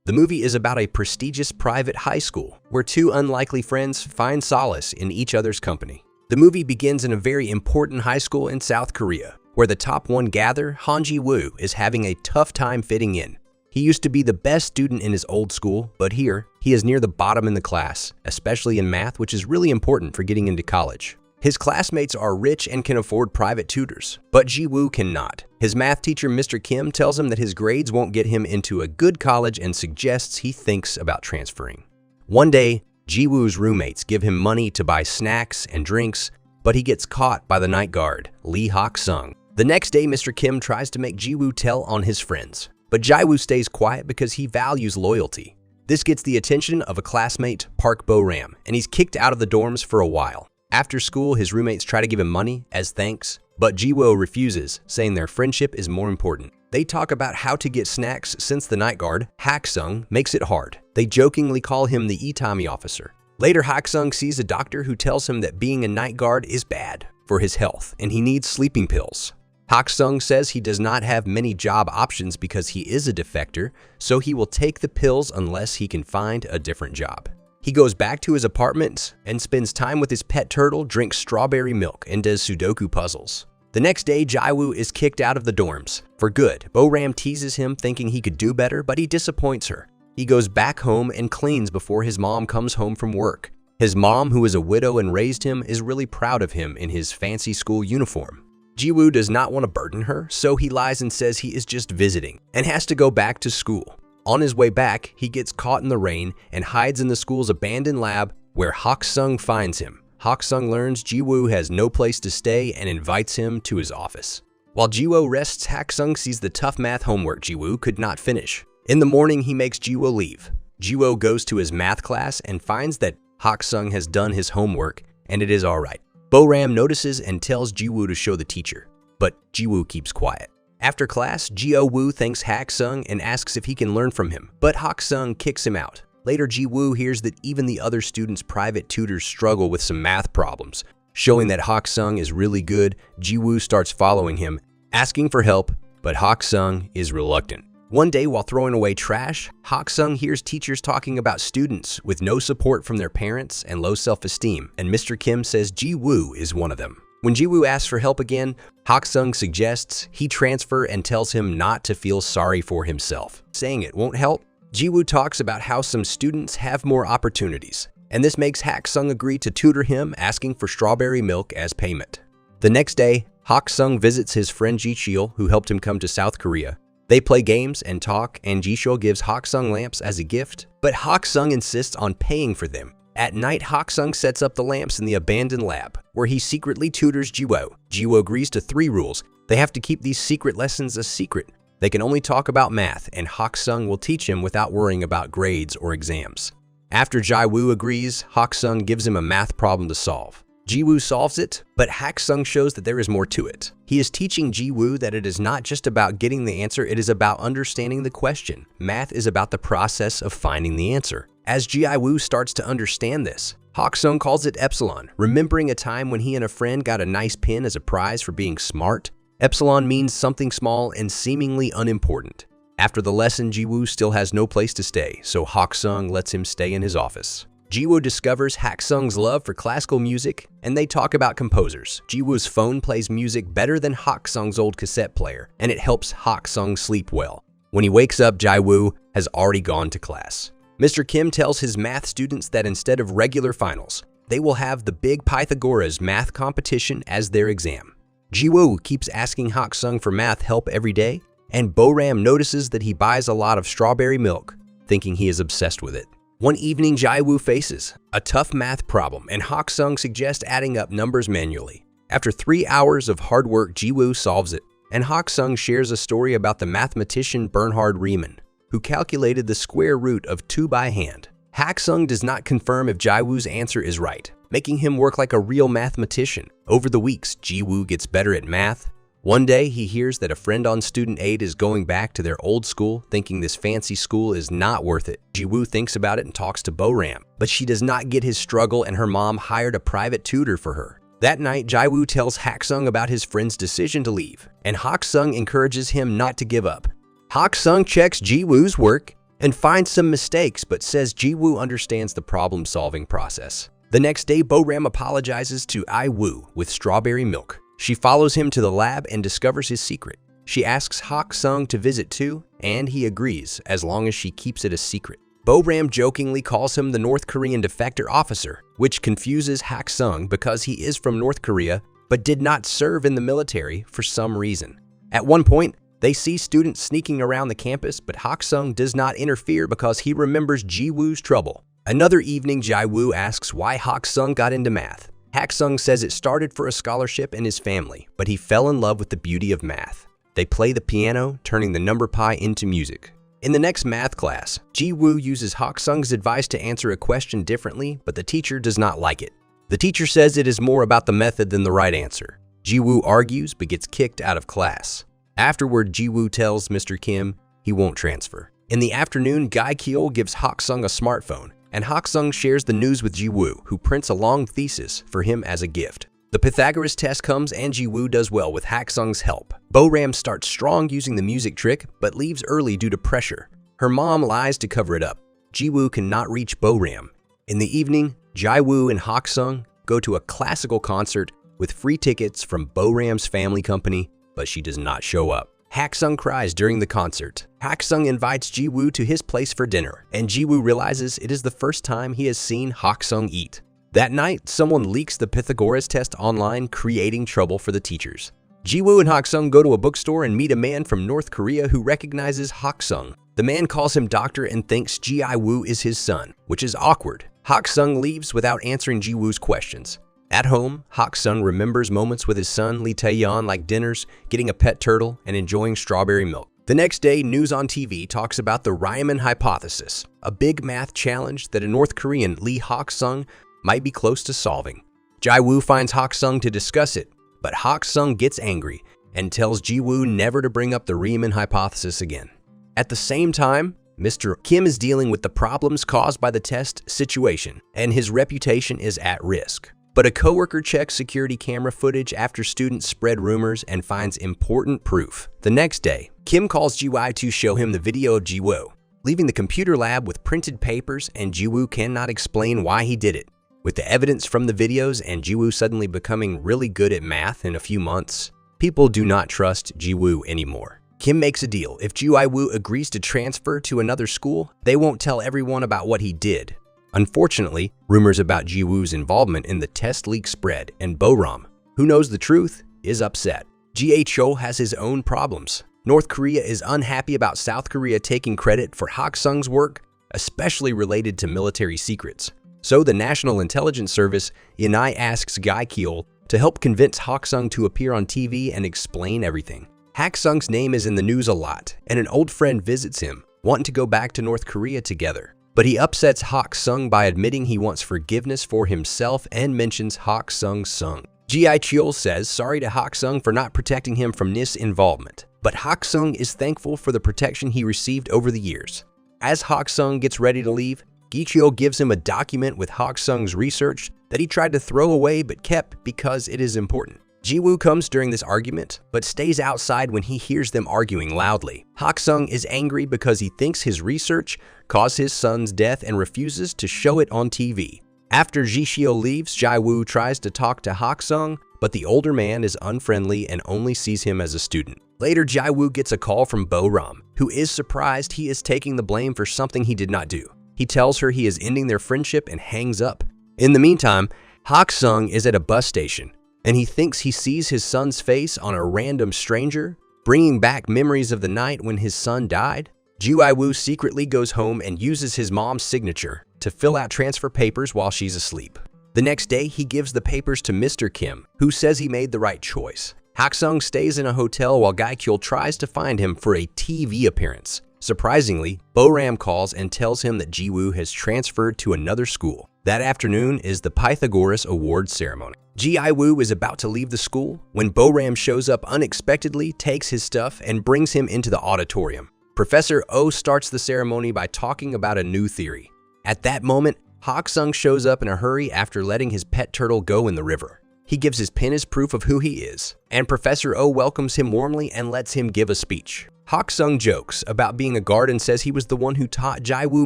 The movie is about a prestigious private high school where two unlikely friends find solace in each other's company. The movie begins in a very important high school in South Korea, where the top one gather, Han Ji-woo, is having a tough time fitting in. He used to be the best student in his old school, but here, he is near the bottom in the class, especially in math, which is really important for getting into college. His classmates are rich and can afford private tutors, but Ji-woo cannot. His math teacher, Mr. Kim, tells him that his grades won't get him into a good college and suggests he thinks about transferring. One day, Ji-woo's roommates give him money to buy snacks and drinks, but he gets caught by the night guard, Lee Hak-sung. The next day, Mr. Kim tries to make Ji-woo tell on his friends, but Ji-woo stays quiet because he values loyalty. This gets the attention of a classmate, Park Bo-ram, and he's kicked out of the dorms for a while. After school, his roommates try to give him money as thanks, but Ji-woo refuses, saying their friendship is more important. They talk about how to get snacks since the night guard, Hak-sung, makes it hard. They jokingly call him the Itami officer. Later, Hak-sung sees a doctor who tells him that being a night guard is bad for his health and he needs sleeping pills. Hak-sung says he does not have many job options because he is a defector, so he will take the pills unless he can find a different job. He goes back to his apartment and spends time with his pet turtle, drinks strawberry milk, and does Sudoku puzzles. The next day, Ji-woo is kicked out of the dorms. For good, Bo-ram teases him thinking he could do better, but he disappoints her. He goes back home and cleans before his mom comes home from work. His mom, who is a widow and raised him, is really proud of him in his fancy school uniform. Ji-woo does not want to burden her, so he lies and says he is just visiting and has to go back to school. On his way back, he gets caught in the rain and hides in the school's abandoned lab where Hak-sung finds him. Hak-sung learns Ji-woo has no place to stay and invites him to his office. While Ji-woo rests, Hak-sung sees the tough math homework Ji-woo could not finish. In the morning, he makes Ji-woo leave. Ji-woo goes to his math class and finds that Hak-sung has done his homework and it is alright. Bo-ram notices and tells Ji-woo to show the teacher, but Ji-woo keeps quiet. After class, Ji-woo thanks Hak-sung and asks if he can learn from him, but Hak-sung kicks him out. Later, Ji-woo hears that even the other students' private tutors struggle with some math problems. Showing that Hak-sung is really good, Ji-woo starts following him, asking for help, but Hak-sung is reluctant. One day, while throwing away trash, Hak-sung hears teachers talking about students with no support from their parents and low self-esteem, and Mr. Kim says Ji-woo is one of them. When Ji-woo asks for help again, Hak-sung suggests he transfer and tells him not to feel sorry for himself, saying it won't help. Ji-woo talks about how some students have more opportunities, and this makes Hak-sung agree to tutor him, asking for strawberry milk as payment. The next day, Hak-sung visits his friend Ji-chul, who helped him come to South Korea. They play games and talk, and Ji-chul gives Hak-sung lamps as a gift, but Hak-sung insists on paying for them. At night, Hak-sung sets up the lamps in the abandoned lab, where he secretly tutors Ji-woo. Ji-woo agrees to 3 rules. They have to keep these secret lessons a secret. They can only talk about math, and Hak-sung will teach him without worrying about grades or exams. After Ji-woo agrees, Hak-sung gives him a math problem to solve. Ji-woo solves it, but Hak-sung shows that there is more to it. He is teaching Ji-woo that it is not just about getting the answer, it is about understanding the question. Math is about the process of finding the answer. As Ji-woo starts to understand this, Hak-sung calls it Epsilon, remembering a time when he and a friend got a nice pin as a prize for being smart. Epsilon means something small and seemingly unimportant. After the lesson, Ji-woo still has no place to stay, so Hak-sung lets him stay in his office. Ji-woo discovers Hak-sung's love for classical music, and they talk about composers. Ji-woo's phone plays music better than Hak-sung's old cassette player, and it helps Hak-sung sleep well. When he wakes up, Ji-woo has already gone to class. Mr. Kim tells his math students that instead of regular finals, they will have the big Pythagoras math competition as their exam. Ji-woo keeps asking Hak-sung for math help every day, and Bo-ram notices that he buys a lot of strawberry milk, thinking he is obsessed with it. One evening, Ji-woo faces a tough math problem, and Hak-sung suggests adding up numbers manually. After 3 hours of hard work, Ji-woo solves it, and Hak-sung shares a story about the mathematician Bernhard Riemann, who calculated the square root of 2 by hand. Hak-sung does not confirm if Ji-woo's answer is right, making him work like a real mathematician. Over the weeks, Ji-woo gets better at math. One day, he hears that a friend on student aid is going back to their old school, thinking this fancy school is not worth it. Ji-woo thinks about it and talks to Bo-ram, but she does not get his struggle, and her mom hired a private tutor for her. That night, Ji-woo tells Hak-sung about his friend's decision to leave, and Hak-sung encourages him not to give up. Hak-sung checks Ji-woo's work and finds some mistakes but says Ji-woo understands the problem-solving process. The next day, Bo-ram apologizes to I-woo with strawberry milk. She follows him to the lab and discovers his secret. She asks Hak-sung to visit too, and he agrees as long as she keeps it a secret. Bo-ram jokingly calls him the North Korean defector officer, which confuses Hak-sung because he is from North Korea but did not serve in the military for some reason. At one point, they see students sneaking around the campus, but Hak-sung does not interfere because he remembers Ji-woo's trouble. Another evening, Ji-woo asks why Hak-sung got into math. Hak-sung says it started for a scholarship in his family, but he fell in love with the beauty of math. They play the piano, turning the number pi into music. In the next math class, Ji-woo uses Hak-sung's advice to answer a question differently, but the teacher does not like it. The teacher says it is more about the method than the right answer. Ji-woo argues but gets kicked out of class. Afterward, Ji-woo tells Mr. Kim he won't transfer. In the afternoon, Gi-kyul gives Hak-sung a smartphone, and Hak-sung shares the news with Ji-woo, who prints a long thesis for him as a gift. The Pythagoras test comes and Ji-woo does well with Hak-sung's help. Bo-ram starts strong using the music trick, but leaves early due to pressure. Her mom lies to cover it up. Ji-woo cannot reach Bo-ram. In the evening, Ji-woo and Hak-sung go to a classical concert with free tickets from Bo-ram's family company, but she does not show up. Hak-sung cries during the concert. Hak-sung invites Ji-woo to his place for dinner, and Ji-woo realizes it is the first time he has seen Hak-sung eat. That night, someone leaks the Pythagoras test online, creating trouble for the teachers. Ji-woo and Hak-sung go to a bookstore and meet a man from North Korea who recognizes Hak-sung. The man calls him doctor and thinks Ji-woo is his son, which is awkward. Hak-sung leaves without answering Ji-woo's questions. At home, Hak-sung remembers moments with his son Lee Tae-yeon like dinners, getting a pet turtle, and enjoying strawberry milk. The next day, news on TV talks about the Riemann hypothesis, a big math challenge that a North Korean Lee Hak-sung might be close to solving. Ji-woo finds Hak-sung to discuss it, but Hak-sung gets angry and tells Ji-woo never to bring up the Riemann hypothesis again. At the same time, Mr. Kim is dealing with the problems caused by the test situation, and his reputation is at risk. But a coworker checks security camera footage after students spread rumors and finds important proof. The next day, Kim calls Ji-woo to show him the video of Ji-woo, leaving the computer lab with printed papers, and Ji-woo cannot explain why he did it. With the evidence from the videos and Ji-woo suddenly becoming really good at math in a few months, people do not trust Ji-woo anymore. Kim makes a deal. If Ji-woo agrees to transfer to another school, they won't tell everyone about what he did. Unfortunately, rumors about Ji-woo's involvement in the test leak spread, and Bo-ram, who knows the truth, is upset. Gi-chul has his own problems. North Korea is unhappy about South Korea taking credit for Hak-sung's work, especially related to military secrets. So the National Intelligence Service, Yanai, asks Gi-kyul to help convince Hak-sung to appear on TV and explain everything. Hak-sung's name is in the news a lot, and an old friend visits him, wanting to go back to North Korea together. But he upsets Hak-sung by admitting he wants forgiveness for himself and mentions Hak-sung's son. Gi-chul says sorry to Hak-sung for not protecting him from this involvement, but Hak-sung is thankful for the protection he received over the years. As Hak-sung gets ready to leave, Gi-chul gives him a document with Hak-sung's research that he tried to throw away but kept because it is important. Ji-woo comes during this argument, but stays outside when he hears them arguing loudly. Hak-sung is angry because he thinks his research caused his son's death and refuses to show it on TV. After Gi-chul leaves, Ji-woo tries to talk to Hak-sung, but the older man is unfriendly and only sees him as a student. Later, Ji-woo gets a call from Bo-ram, who is surprised he is taking the blame for something he did not do. He tells her he is ending their friendship and hangs up. In the meantime, Hak-sung is at a bus station, and he thinks he sees his son's face on a random stranger, bringing back memories of the night when his son died. Ji-woo secretly goes home and uses his mom's signature to fill out transfer papers while she's asleep. The next day, he gives the papers to Mr. Kim, who says he made the right choice. Hak-sung stays in a hotel while Gi-kyul tries to find him for a TV appearance. Surprisingly, Bo-ram calls and tells him that Ji-woo has transferred to another school. That afternoon is the Pythagoras Award ceremony. Ji-woo is about to leave the school when Bo-ram shows up unexpectedly, takes his stuff, and brings him into the auditorium. Professor Oh starts the ceremony by talking about a new theory. At that moment, Hak-sung shows up in a hurry after letting his pet turtle go in the river. He gives his pen as proof of who he is, and Professor O welcomes him warmly and lets him give a speech. Hak-sung jokes about being a guard and says he was the one who taught Ji-woo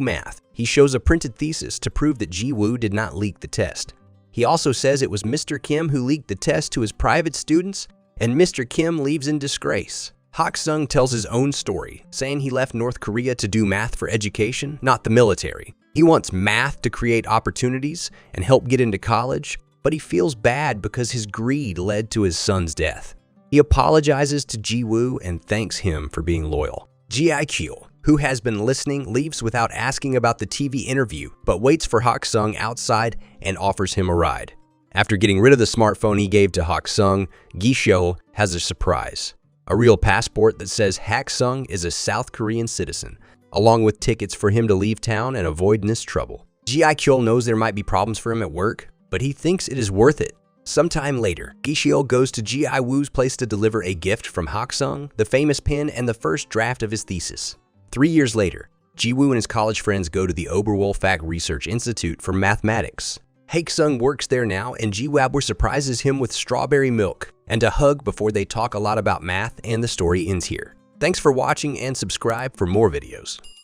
math. He shows a printed thesis to prove that Ji-woo did not leak the test. He also says it was Mr. Kim who leaked the test to his private students, and Mr. Kim leaves in disgrace. Hak-sung tells his own story, saying he left North Korea to do math for education, not the military. He wants math to create opportunities and help get into college, but he feels bad because his greed led to his son's death. He apologizes to Ji-woo and thanks him for being loyal. Ji-kyo, who has been listening, leaves without asking about the TV interview, but waits for Hak-sung outside and offers him a ride. After getting rid of the smartphone he gave to Hak-sung, Gi-seo has a surprise. A real passport that says Hak-sung is a South Korean citizen, along with tickets for him to leave town and avoid this trouble. Ji-kyo knows there might be problems for him at work, but he thinks it is worth it. Sometime later, Gi-seo goes to Ji-woo's place to deliver a gift from Hak-sung, the famous pen, and the first draft of his thesis. 3 years later, Ji-woo and his college friends go to the Oberwolfach Research Institute for Mathematics. Hak-sung works there now, and Ji-woo surprises him with strawberry milk and a hug before they talk a lot about math, and the story ends here. Thanks for watching and subscribe for more videos.